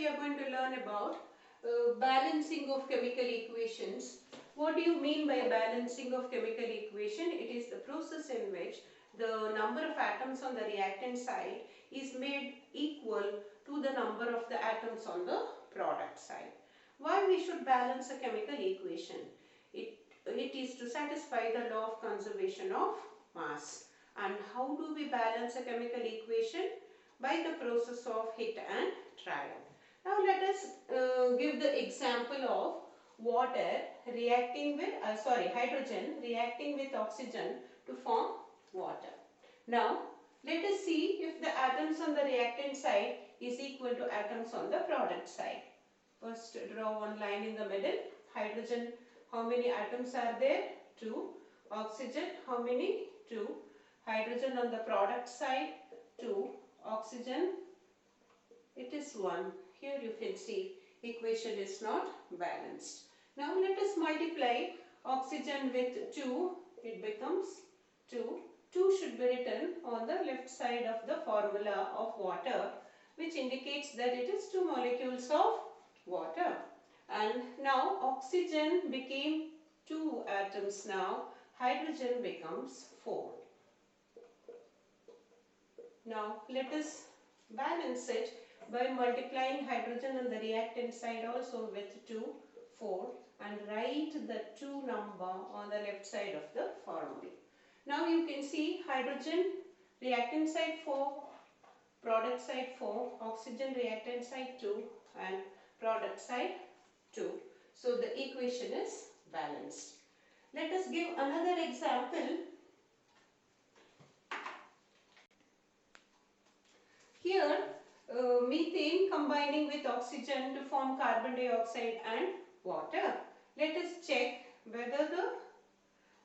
we are going to learn about balancing of chemical equations. What do you mean by balancing of chemical equation? It is the process in which the number of atoms on the reactant side is made equal to the number of the atoms on the product side. Why we should balance a chemical equation? It is to satisfy the law of conservation of mass. And how do we balance a chemical equation? By the process of hit and trial. Now let us give the example of water reacting with, hydrogen reacting with oxygen to form water. Now let us see if the atoms on the reactant side is equal to atoms on the product side. First draw one line in the middle. Hydrogen, how many atoms are there? 2. Oxygen, how many? 2. Hydrogen on the product side, 2. Oxygen, it is 1. Here you can see equation is not balanced. Now let us multiply oxygen with 2. It becomes 2. 2 should be written on the left side of the formula of water, which indicates that it is 2 molecules of water. And now oxygen became 2 atoms now. Hydrogen becomes 4. Now let us balance it by multiplying hydrogen on the reactant side also with 2, 4, and write the 2 number on the left side of the formula. Now you can see hydrogen reactant side 4, product side 4, oxygen reactant side 2 and product side 2. So the equation is balanced. Let us give another example. Here methane combining with oxygen to form carbon dioxide and water. Let us check whether the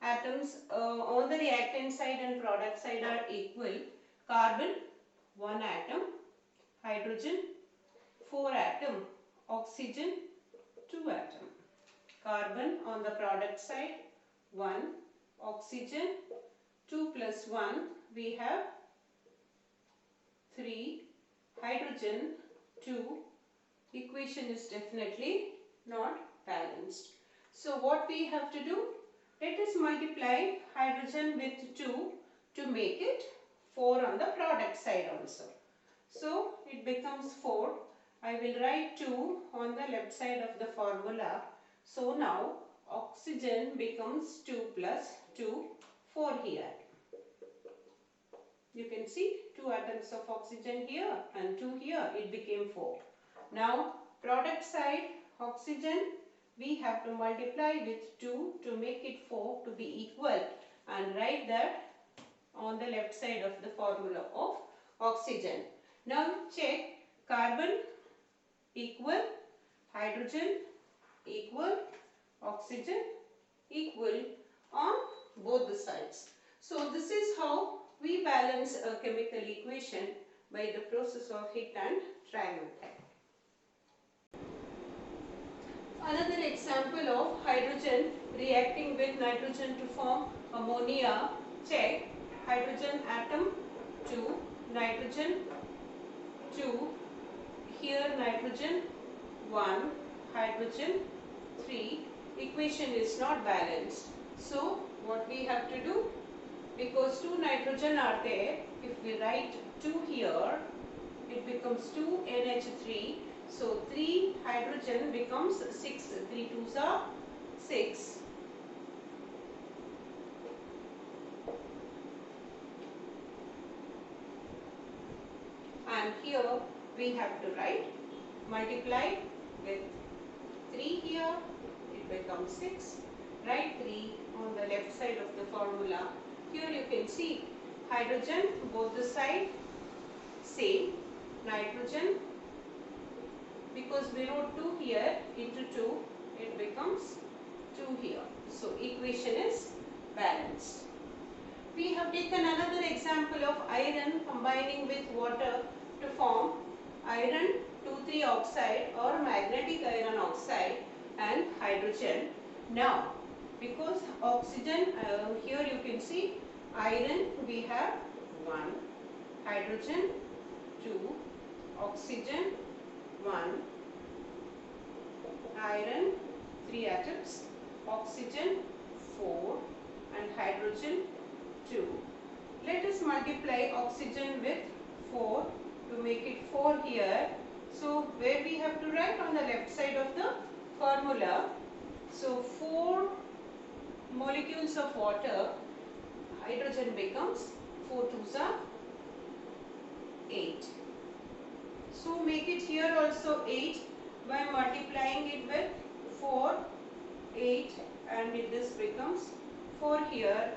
atoms on the reactant side and product side are equal. Carbon 1 atom, hydrogen 4 atom, oxygen 2 atom. Carbon on the product side 1, oxygen 2 plus 1 we have 3, hydrogen 2. Equation is definitely not balanced. So what we have to do? Let us multiply hydrogen with 2 to make it 4 on the product side also. So it becomes 4. I will write 2 on the left side of the formula. So now oxygen becomes 2 plus 2, 4 here. You can see 2 atoms of oxygen here and 2 here. It became 4. Now product side oxygen we have to multiply with 2 to make it 4 to be equal and write that on the left side of the formula of oxygen. Now check carbon equal, hydrogen equal, oxygen equal on both the sides. So this is how we balance a chemical equation by the process of hit and trial method. Another example of hydrogen reacting with nitrogen to form ammonia. Check hydrogen atom 2, nitrogen 2, here nitrogen 1, hydrogen 3. Equation is not balanced. So what we have to do? Because 2 nitrogen are there, if we write 2 here, it becomes 2 NH3. So 3 hydrogen becomes 6. 3 2s are 6. And here we have to write, multiply with 3 here, it becomes 6. Write 3 on the left side of the formula. Here you can see hydrogen both the side same, nitrogen because we wrote 2 here into 2 it becomes 2 here. So equation is balanced. We have taken another example of iron combining with water to form iron 2,3 oxide or magnetic iron oxide and hydrogen. Now because oxygen here you can see iron we have 1, hydrogen 2, oxygen 1, iron 3 atoms, oxygen 4 and hydrogen 2. Let us multiply oxygen with 4 to make it 4 here. So where we have to write on the left side of the formula. So 4 molecules of water, hydrogen becomes 4 twos are 8. So make it here also 8 by multiplying it with 4, 8 and this becomes 4 here.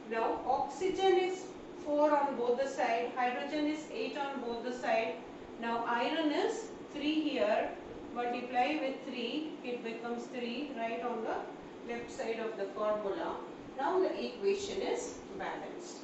Now oxygen is 4 on both the side, hydrogen is 8 on both the side. Now iron is 3 here, multiply with 3, it becomes 3 right on the left side of the formula. Now the equation is balanced.